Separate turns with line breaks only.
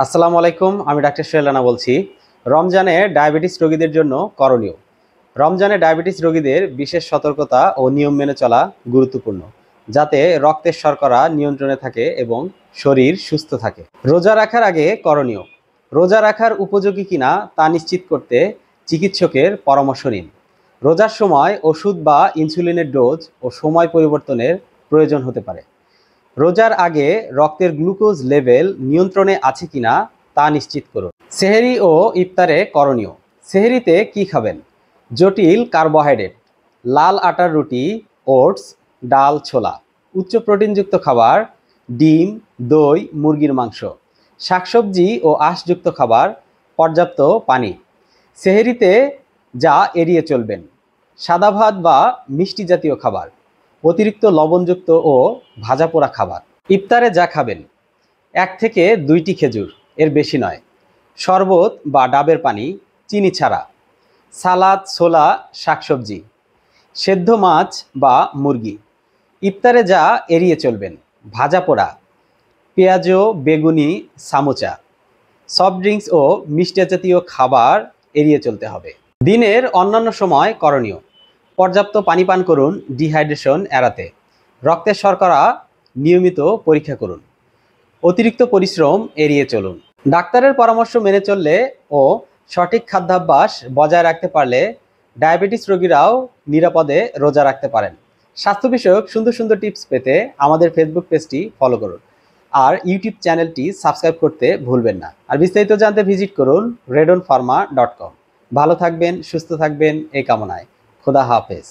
আসসালামু আলাইকুম, আমি ডাক্তার সোহেল রানা বলছি। রমজানে ডায়াবেটিস রোগীদের জন্য করণীয়। রমজানে ডায়াবেটিস রোগীদের বিশেষ সতর্কতা ও নিয়ম মেনে চলা গুরুত্বপূর্ণ, যাতে রক্তের শর্করা নিয়ন্ত্রণে থাকে এবং শরীর সুস্থ থাকে। রোজা রাখার আগে করণীয়। রোজা রাখার উপযোগী কিনা তা নিশ্চিত করতে চিকিৎসকের পরামর্শ নিন। রোজার সময় ওষুধ বা ইনসুলিনের ডোজ ও সময় পরিবর্তনের প্রয়োজন হতে পারে। রোজার আগে রক্তের গ্লুকোজ লেভেল নিয়ন্ত্রণে আছে কিনা তা নিশ্চিত করুন। সেহরি ও ইফতারে করণীয়। সেহরিতে কি খাবেন? জটিল কার্বোহাইড্রেট, লাল আটার রুটি, ওটস, ডাল, ছোলা। উচ্চ প্রোটিনযুক্ত খাবার, ডিম, দই, মুরগির মাংস। শাকসবজি ও আঁশযুক্ত খাবার, পর্যাপ্ত পানি। সেহরিতে যা এড়িয়ে চলবেন: সাদা ভাত বা মিষ্টি জাতীয় খাবার, অতিরিক্ত লবণযুক্ত ও ভাজা পোড়া খাবার। ইফতারে যা খাবেন: 1 থেকে 2টি খেজুর, এর বেশি নয়। শরবত বা ডাবের পানি, চিনি ছাড়া। সালাদ, ছোলা, শাকসবজি, সেদ্ধ মাছ বা মুরগি। ইফতারে যা এড়িয়ে চলবেন: ভাজা পোড়া, পেঁয়াজু, বেগুনি, সামোচা। সফট ড্রিঙ্কস ও মিষ্টি জাতীয় খাবার এড়িয়ে চলতে হবে। দিনের অন্যান্য সময় করণীয়: পর্যাপ্ত পানি পান করুন ডিহাইড্রেশন এড়াতে। রক্তের শর্করা নিয়মিত পরীক্ষা করুন। অতিরিক্ত পরিশ্রম এড়িয়ে চলুন। ডাক্তারের পরামর্শ মেনে চললে ও সঠিক খাদ্যাভ্যাস বজায় রাখতে পারলে ডায়াবেটিস রোগীরাও নিরাপদে রোজা রাখতে পারেন। স্বাস্থ্য বিষয়ক সুন্দর সুন্দর টিপস পেতে আমাদের ফেসবুক পেজটি ফলো করুন আর ইউটিউব চ্যানেলটি সাবস্ক্রাইব করতে ভুলবেন না। আর বিস্তারিত জানতে ভিজিট করুন redonpharma.com। ভালো থাকবেন, সুস্থ থাকবেন এই কামনায়। খোদা হাফেজ।